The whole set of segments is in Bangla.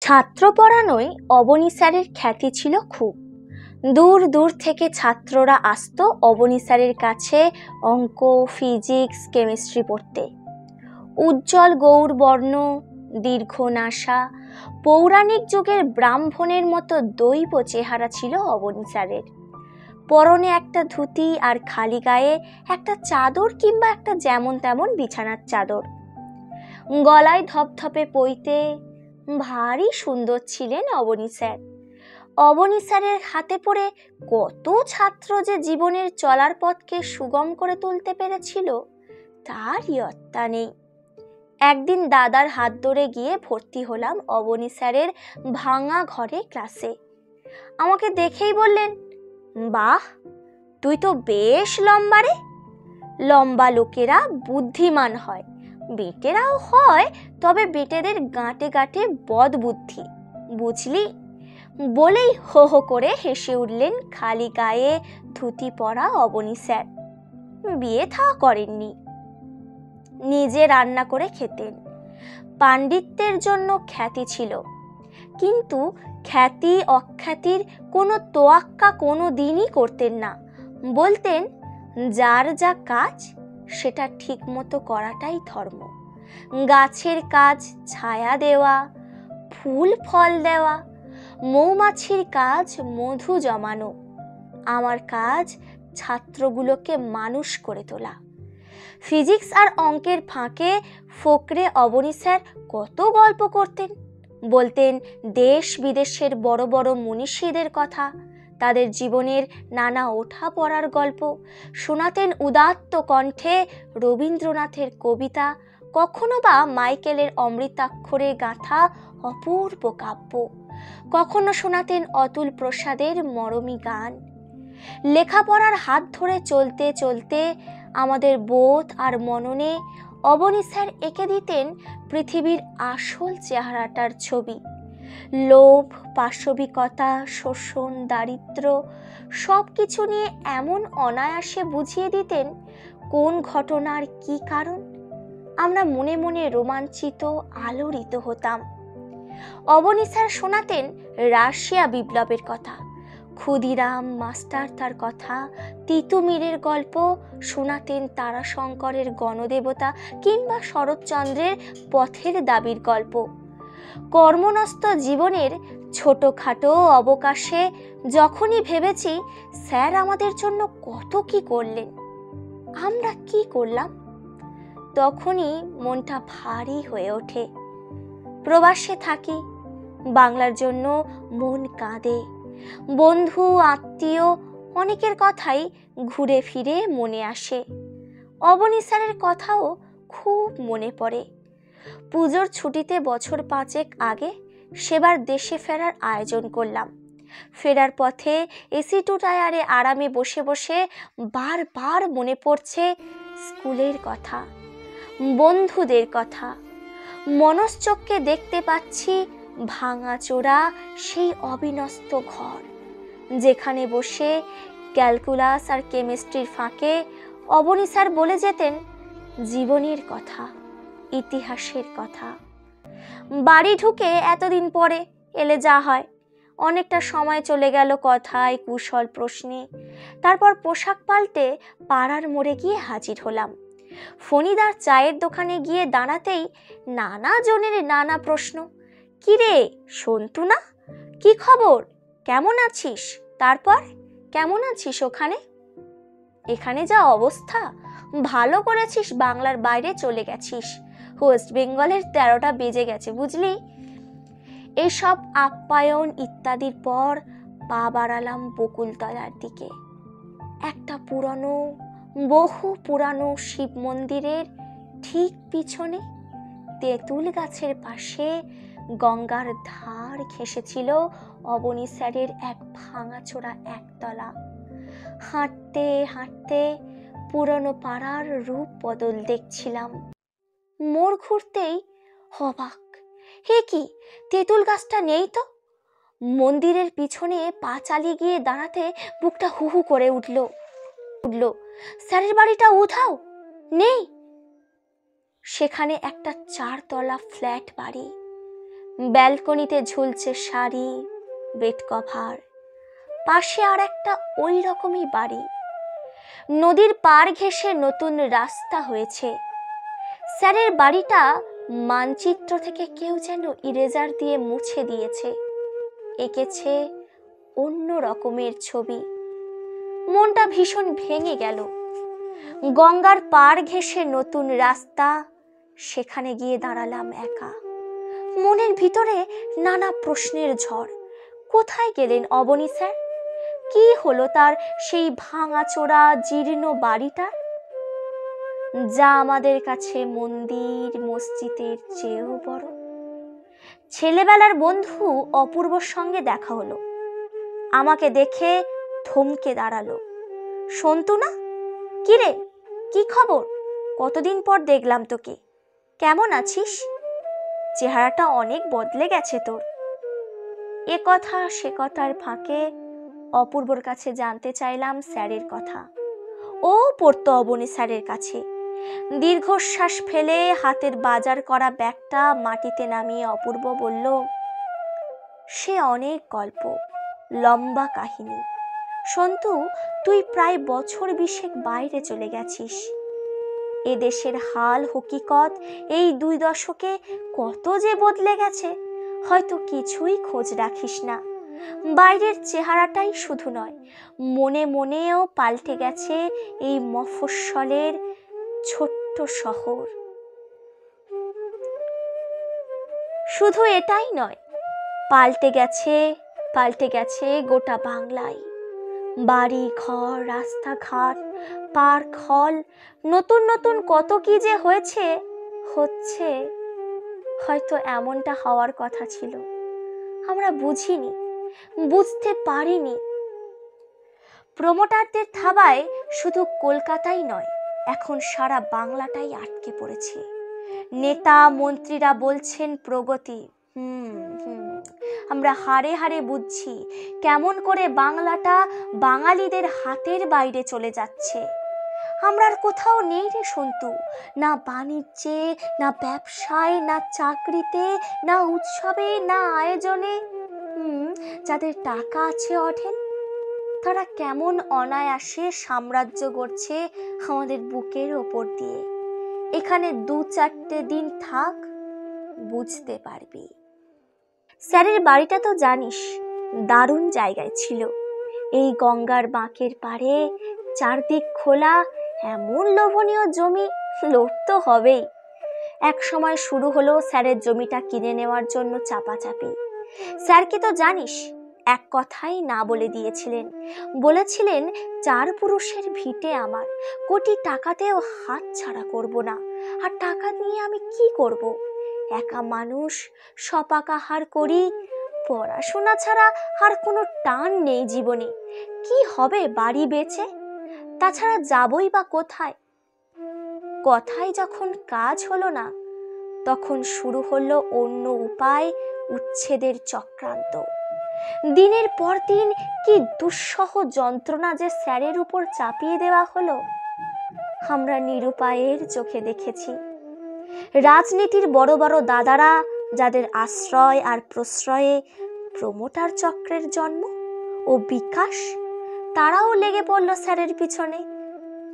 ছাত্র পড়ানোয় অবনী স্যারের খ্যাতি ছিল খুব। দূর দূর থেকে ছাত্ররা আসতো অবনী স্যারের কাছে অঙ্ক, ফিজিক্স, কেমিস্ট্রি পড়তে। উজ্জ্বল গৌরবর্ণ, দীর্ঘ নাসা, পৌরাণিক যুগের ব্রাহ্মণের মতো দৈব চেহারা ছিল অবনী স্যারের। পরনে একটা ধুতি আর খালি গায়ে একটা চাদর কিংবা একটা যেমন তেমন বিছানার চাদর। গলায় ধপধপে পইতে, ভারী সুন্দর ছিলেন অবনী স্যার। অবনী স্যারের হাতে পড়ে কত ছাত্র যে জীবনের চলার পথকে সুগম করে তুলতে পেরেছিল তার ইয়ত্তা নেই। একদিন দাদার হাত ধরে গিয়ে ভর্তি হলাম অবনী স্যারের ভাঙা ঘরে ক্লাসে। আমাকে দেখেই বললেন, বাহ, তুই তো বেশ লম্বা রে। লম্বা লোকেরা বুদ্ধিমান হয়, বেটেরাও হয়, তবে বেটেদের গাঁটে গাঁটে বদ বুদ্ধি, বুঝলি? বলেই হো হো করে হেসে উঠলেন খালি গায়ে ধুতি পরা অবনী স্যার। বিয়ে থা করেননি, নিজে রান্না করে খেতেন। পাণ্ডিত্যের জন্য খ্যাতি ছিল, কিন্তু খ্যাতি অখ্যাতির কোনো তোয়াক্কা কোনো দিনই করতেন না। বলতেন, যার যা কাজ সেটা ঠিক মতো করাটাই ধর্ম। গাছের কাজ ছায়া দেওয়া, ফুল ফল দেওয়া, মৌমাছির কাজ মধু জমানো, আমার কাজ ছাত্রগুলোকে মানুষ করে তোলা। ফিজিক্স আর অঙ্কের ফাঁকে ফোকরে অবনী স্যার কত গল্প করতেন। বলতেন দেশ বিদেশের বড় বড় মনীষীদের কথা, তাদের জীবনের নানা ওঠা পড়ার গল্প। শোনাতেন উদাত্ত কণ্ঠে রবীন্দ্রনাথের কবিতা, কখনো বা মাইকেলের অমৃতাক্ষরে গাঁথা অপূর্ব কাব্য, কখনো শোনাতেন অতুল প্রসাদের মরমী গান। লেখাপড়ার হাত ধরে চলতে চলতে আমাদের বোধ আর মননে অবনী স্যার এঁকে দিতেন পৃথিবীর আসল চেহারাটার ছবি। লোভ, পাশবিকতা, শোষণ, দারিদ্র সব কিছু নিয়ে এমন অনায়াসে বুঝিয়ে দিতেন কোন ঘটনার কি কারণ। আমরা মনে মনে রোমাঞ্চিত, আলোড়িত হতাম। অবনী স্যার শোনাতেন রাশিয়া বিপ্লবের কথা, ক্ষুদিরাম মাস্টার তার কথা, তিতুমিরের গল্প, শোনাতেন তারাশঙ্করের গণদেবতা কিংবা শরৎচন্দ্রের পথের দাবির গল্প। কর্মনস্ত জীবনের ছোটখাটো অবকাশে যখনই ভেবেছি স্যার আমাদের জন্য কত কি করলেন, আমরা কি করলাম, তখনই মনটা ভারী হয়ে ওঠে। প্রবাসে থাকি, বাংলার জন্য মন কাঁদে। বন্ধু, আত্মীয় অনেকের কথাই ঘুরে ফিরে মনে আসে। অবনী স্যারের কথাও খুব মনে পড়ে। পুজোর ছুটিতে বছর 5 আগে সেবার দেশে ফেরার আয়োজন করলাম। ফেরার পথে এসি টু টায়ারে আরামে বসে বসে বারবার মনে পড়ছে স্কুলের কথা, বন্ধুদের কথা। মনশ্চক্ষে দেখতে পাচ্ছি ভাঙাচোরা সেই অবিনস্ত ঘর, যেখানে বসে ক্যালকুলাস আর কেমিস্ট্রির ফাঁকে অবনী স্যার বলে যেতেন জীবনের কথা, ইতিহাসের কথা। বাড়ি ঢুকে এতদিন পরে এলে যা হয়, অনেকটা সময় চলে গেল কথায়, কুশল প্রশ্নে। তারপর পোশাক পাল্টে পাড়ার মোড়ে গিয়ে হাজির হলাম। ফণিদার চায়ের দোকানে গিয়ে দাঁড়াতেই নানা জনের নানা প্রশ্ন। কিরে সন্তু না, কি খবর, কেমন আছিস? তারপর কেমন আছিস ওখানে? এখানে যা অবস্থা, ভালো করেছিস বাংলার বাইরে চলে গেছিস, ওয়েস্ট বেঙ্গলের 13টা বেজে গেছে বুঝলি। এইসব আপ্যায়ন ইত্যাদির পর পা বাড়ালাম বকুলতলার দিকে। একটা পুরনো, বহু পুরানো শিব মন্দিরের ঠিক পিছনে তেঁতুল গাছের পাশে গঙ্গার ধার ঘেঁষেছিল অবনী স্যারের এক ভাঙাচোরা একতলা। হাঁটতে হাঁটতে পুরনো পাড়ার রূপ বদল দেখছিলাম। মোড় ঘুরতেই অবাক, হে কি, তেঁতুল গাছটা নেই তো। মন্দিরের পিছনে পা চালিয়ে গিয়ে দাঁড়াতে বুকটা হু হু করে উঠল। স্যারের বাড়িটা উধাও, নেই। সেখানে একটা 4 তলা ফ্ল্যাট বাড়ি, ব্যালকনিতে ঝুলছে শাড়ি, বেড কভার, পাশে আর একটা ওই রকমই বাড়ি। নদীর পাড় ঘেঁষে নতুন রাস্তা হয়েছে। স্যারের বাড়িটা মানচিত্র থেকে কেউ যেন ইরেজার দিয়ে মুছে দিয়েছে, এঁকেছে অন্য রকমের ছবি। মনটা ভীষণ ভেঙে গেল। গঙ্গার পাড় ঘেঁষে নতুন রাস্তা, সেখানে গিয়ে দাঁড়ালাম একা। মনের ভিতরে নানা প্রশ্নের ঝড়। কোথায় গেলেন অবনী স্যার? কি হলো তার সেই ভাঙাচোরা জীর্ণ বাড়িটার, যা আমাদের কাছে মন্দির মসজিদের চেয়েও বড়? ছেলেবেলার বন্ধু অপূর্বর সঙ্গে দেখা হলো। আমাকে দেখে থমকে দাঁড়ালো। সন্তু না? কিরে, কি খবর? কতদিন পর দেখলাম তোকে, কেমন আছিস? চেহারাটা অনেক বদলে গেছে তোর। এ কথা সে কথার ফাঁকে অপূর্বর কাছে জানতে চাইলাম স্যারের কথা। ও পড়তো অবনী স্যারের কাছে। দীর্ঘশ্বাস ফেলে হাতের বাজার করা ব্যাগটা মাটিতে নামিয়ে অপূর্ব বলল, সে অনেক গল্প, লম্বা কাহিনী। সন্তু, তুই প্রায় বছর 20 বাইরে চলে গেছিস। এ দেশের হাল হকিকত এই 2 দশকে কত যে বদলে গেছে, হয়তো কিছুই খোঁজ রাখিস না। বাইরের চেহারাটাই শুধু নয়, মনে মনেও পাল্টে গেছে এই মফস্বলের ছোট্ট শহর। শুধু এটাই নয়, পাল্টে গেছে গোটা বাংলায়। বাড়ি ঘর, রাস্তাঘাট, পার্ক, হল, নতুন নতুন কত কি যে হচ্ছে। হয়তো এমনটা হওয়ার কথা ছিল, আমরা বুঝিনি, বুঝতে পারিনি। প্রমোটারদের থাবায় শুধু কলকাতাই নয়, এখন সারা বাংলাটাই আটকে পড়েছে। নেতা মন্ত্রীরা বলছেন প্রগতি, আমরা হাড়ে হাড়ে বুঝছি কেমন করে বাংলাটা বাঙালিদের হাতের বাইরে চলে যাচ্ছে। আমরা আর কোথাও নেই রে সন্তু, না বাণিজ্যে, না ব্যবসায়, না চাকরিতে, না উৎসবে, না আয়োজনে। যাদের টাকা আছে অঢেল, তারা কেমন অনায়াসে সাম্রাজ্য গড়ছে আমাদের বুকের ওপর দিয়ে। এখানে 2-4 দিন থাক, বুঝতে পারবি। স্যারের বাড়িটা তো জানিস দারুণ জায়গায় ছিল। এই গঙ্গার বাঁকের পাড়ে, চারদিক খোলা, এমন লোভনীয় জমি, লোভ তো হবেই। এক সময় শুরু হলো স্যারের জমিটা কিনে নেওয়ার জন্য চাপাচাপি। স্যারকে তো জানিস, এক কথাই না বলে দিয়েছিলেন। বলেছিলেন 4 পুরুষের ভিটে আমার, কোটি টাকাতেও হাত ছাড়া করব না। আর টাকা নিয়ে আমি কি করব? একা মানুষ, সপাকাহার করি, পড়াশোনা ছাড়া আর কোনো টান নেই জীবনে। কি হবে বাড়ি বেচে? তাছাড়া যাবই বা কোথায়? কথায় যখন কাজ হলো না, তখন শুরু হলো অন্য উপায় উচ্ছেদের চক্রান্ত। দিনের পর দিন কি দুঃসহ যন্ত্রণা যে স্যারের উপর চাপিয়ে দেওয়া হলো, আমরা নিরুপায়ের চোখে দেখেছি। রাজনীতির বড় বড় দাদারা, যাদের আশ্রয় আর প্রশ্রয়ে প্রমোটার চক্রের জন্ম ও বিকাশ, তারাও লেগে পড়ল স্যারের পিছনে।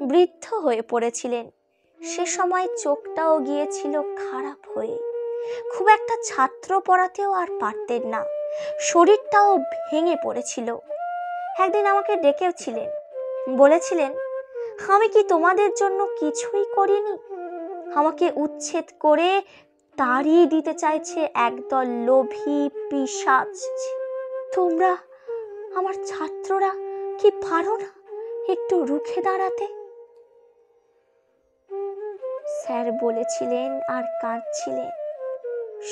বৃদ্ধ হয়ে পড়েছিলেন, সে সময় চোখটাও গিয়েছিল খারাপ হয়ে। খুব একটা ছাত্র পড়াতেও আর পারতেন না, শরীরটাও ভেঙে পড়েছিল। একদিন আমাকে ডেকেছিলেন, বলেছিলেন, আমি কি তোমাদের জন্য কিছুই করিনি? আমাকে উচ্ছেদ করে তাড়িয়ে দিতে চাইছে একদল লোভী পিশাচ। তোমরা, আমার ছাত্ররা, কি পারো না একটু রুখে দাঁড়াতে? স্যার বলেছিলেন আর কাঁদছিলেন,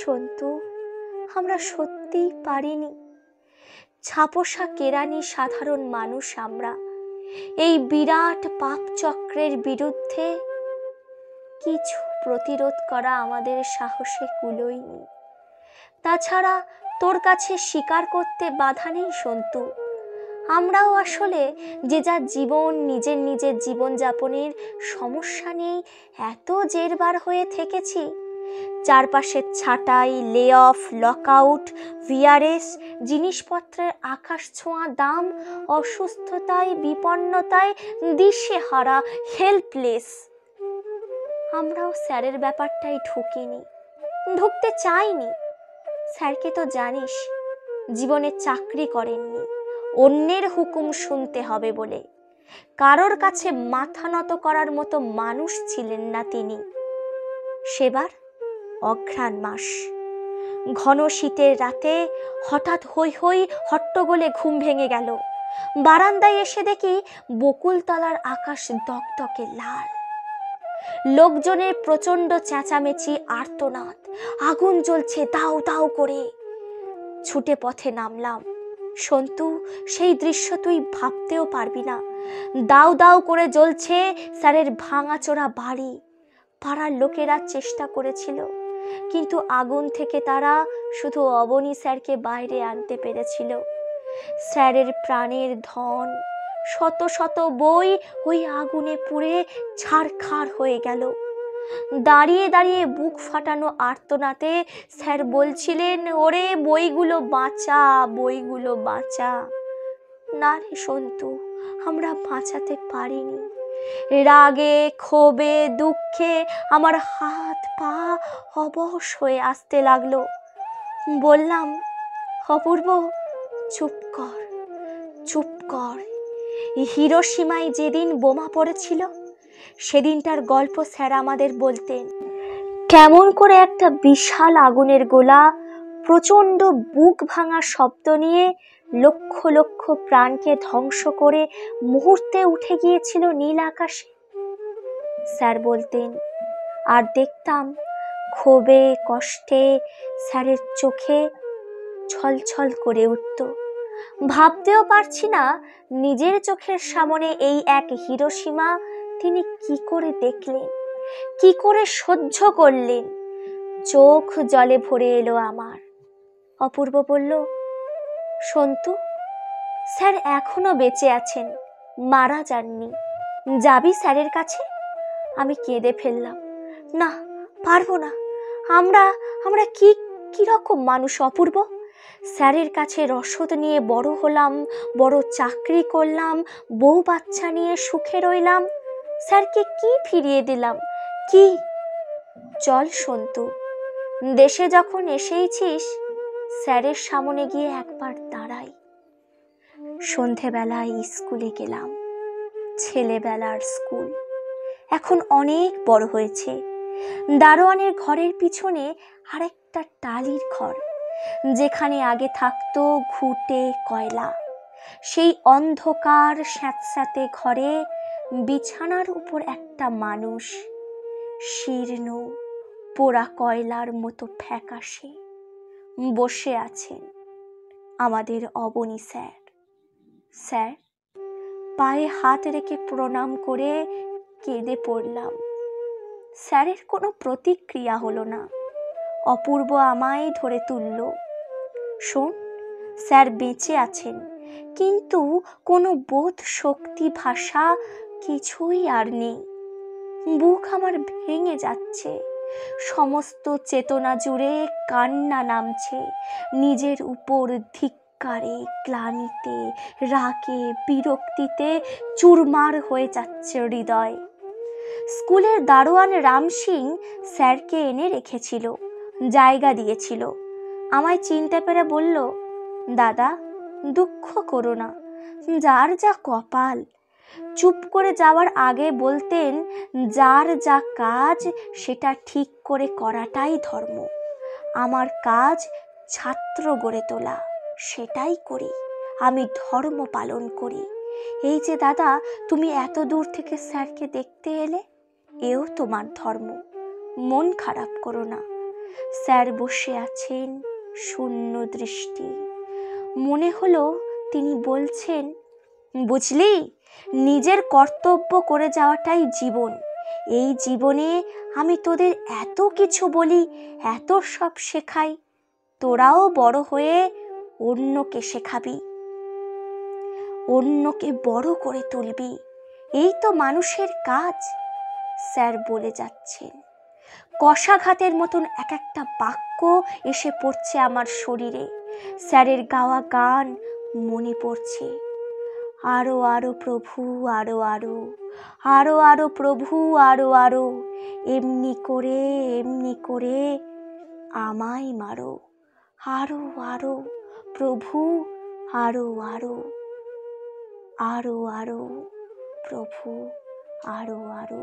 সন্তু, আমরা সত্যিই পারিনি। ছাপোষা কেরানি সাধারণ মানুষ আমরা। এই বিরাট পাপ চক্রের বিরুদ্ধে কিছু প্রতিরোধ করা আমাদের সাহসে কুলোয়নি। তাছাড়া তোর কাছে স্বীকার করতে বাধা নেই সন্তু, আমরাও আসলে যে যার জীবন, নিজের জীবনযাপনের সমস্যা নিয়েই এত জেরবার হয়ে থেকেছি চারপাশে ছাঁটাই, লে অফ, লকআউট, ভিআরএস, জিনিসপত্রের আকাশ ছোঁয়া দাম, অসুস্থতায়, বিপন্নতায়, দিশেহারা, হেল্পলেস। আমরাও স্যারের ব্যাপারটাই ঢুকতে চাইনি। স্যারকে তো জানিস, জীবনে চাকরি করেননি, অন্যের হুকুম শুনতে হবে বলে। কারোর কাছে মাথা নত করার মতো মানুষ ছিলেন না তিনি। সেবার অঘ্রাণ মাস, ঘন শীতের রাতে হঠাৎ হৈ হৈ হট্টগোলে ঘুম ভেঙে গেল। বারান্দায় এসে দেখি বকুলতলার আকাশ দকদকে লাল। লোকজনের প্রচন্ড চেঁচামেচি, আর্তনাদ, আগুন জ্বলছে দাউ দাউ করে। ছুটে পথে নামলাম। সন্তু, সেই দৃশ্য তুই ভাবতেও পারবি না। দাউ দাউ করে জ্বলছে স্যারের ভাঙাচোরা বাড়ি। পাড়ার লোকেরা চেষ্টা করেছিল, কিন্তু আগুন থেকে তারা শুধু অবনী স্যারকে বাইরে আনতে পেরেছিল। স্যারের প্রাণের ধন, শত শত বই ওই আগুনে পুড়ে ছারখার হয়ে গেল। দাঁড়িয়ে দাঁড়িয়ে বুক ফাটানো আর্তনাদে স্যার বলছিলেন, ওরে বইগুলো বাঁচা, বইগুলো বাঁচা। না রে সন্তু, আমরা বাঁচাতে পারিনি। রাগে, ক্ষোভে, দুঃখে আমার হাত পা অবশ হয়ে আসতে লাগলো। বললাম, অপূর্ব, চুপ কর, চুপ কর। হিরোশিমায় যেদিন বোমা পড়েছিল, সেদিনটার গল্প স্যার আমাদের বলতেন। কেমন করে একটা বিশাল আগুনের গোলা প্রচন্ড বুক ভাঙা শব্দ নিয়ে লক্ষ লক্ষ প্রাণকে ধ্বংস করে মুহূর্তে উঠে গিয়েছিল নীল আকাশে। স্যার বলতেন, আর দেখতাম ক্ষোভে কষ্টে স্যারের চোখে ছলছল করে উঠত। ভাবতেও পারছি না নিজের চোখের সামনে এই এক হিরোশিমা তিনি কি করে দেখলেন, কি করে সহ্য করলেন। চোখ জলে ভরে এলো আমার। অপূর্ব বলল, সন্তু, স্যার এখনো বেঁচে আছেন, মারা যাননি। যাবি স্যারের কাছে? আমি কেঁদে ফেললাম, না, পারবো না। আমরা কি রকম মানুষ অপূর্ব? স্যারের কাছে রসদ নিয়ে বড় হলাম, বড় চাকরি করলাম, বউ বাচ্চা নিয়ে সুখে রইলাম। স্যারকে কি ফিরিয়ে দিলাম? কি? চল সন্তু, দেশে যখন এসেইছিস, স্যারের সামনে গিয়ে একবার দাঁড়াই। সন্ধেবেলায় স্কুলে গেলাম। ছেলেবেলার স্কুল এখন অনেক বড় হয়েছে। দারোয়ানের ঘরের পিছনে আরেকটা টালির ঘর, যেখানে আগে থাকতো ঘুঁটে কয়লা। সেই অন্ধকার স্যাঁতস্যাঁতে ঘরে বিছানার উপর একটা মানুষ, শীর্ণ পোড়া কয়লার মতো ফ্যাকাশে, বসে আছেন। আমাদের অবনী স্যার। স্যার, পায়ে হাত রেখে প্রণাম করে কেঁদে পড়লাম। স্যারের কোনো প্রতিক্রিয়া হলো না। অপূর্ব আমায় ধরে তুলল। শোন, স্যার বেঁচে আছেন, কিন্তু কোনো বোধ শক্তি ভাষা কিছুই আর নেই। বুক আমার ভেঙে যাচ্ছে, সমস্ত চেতনা জুড়ে কান্না নামছে। নিজের উপর ধিক্কারে, গ্লানিতে, রাগে, বিরক্তিতে চুরমার হয়ে যাচ্ছে হৃদয়। স্কুলের দারোয়ান রাম সিং স্যারকে এনে রেখেছিল, জায়গা দিয়েছিল। আমায় চিনতে পেরে বলল, দাদা, দুঃখ করো না, যার যা কপাল। চুপ করে যাওয়ার আগে বলতেন, যার যা কাজ সেটা ঠিক করে করাটাই ধর্ম। আমার কাজ ছাত্র গড়ে তোলা, সেটাই করি। আমি ধর্ম পালন করি। এই যে দাদা, তুমি এত দূর থেকে স্যারকে দেখতে এলে, এও তোমার ধর্ম। মন খারাপ করো না। স্যার বসে আছেন শূন্য দৃষ্টি। মনে হলো তিনি বলছেন, বুঝলি, নিজের কর্তব্য করে যাওয়াটাই জীবন। এই জীবনে আমি তোদের এত কিছু বলি, এত সব শেখাই, তোরাও বড় হয়ে অন্যকে শেখাবি, অন্যকে বড় করে তুলবি। এই তো মানুষের কাজ। স্যার বলে যাচ্ছেন। কষাঘাতের মতন এক একটা বাক্য এসে পড়ছে আমার শরীরে। স্যারের গাওয়া গান মনে পড়ছে, আরো আরো প্রভু আরো আরো, আরো আরো প্রভু আরো আরো, এমনি করে আমায় মারো, আরো আরো প্রভু আরো আরো, আরো আরো প্রভু আরো আরো।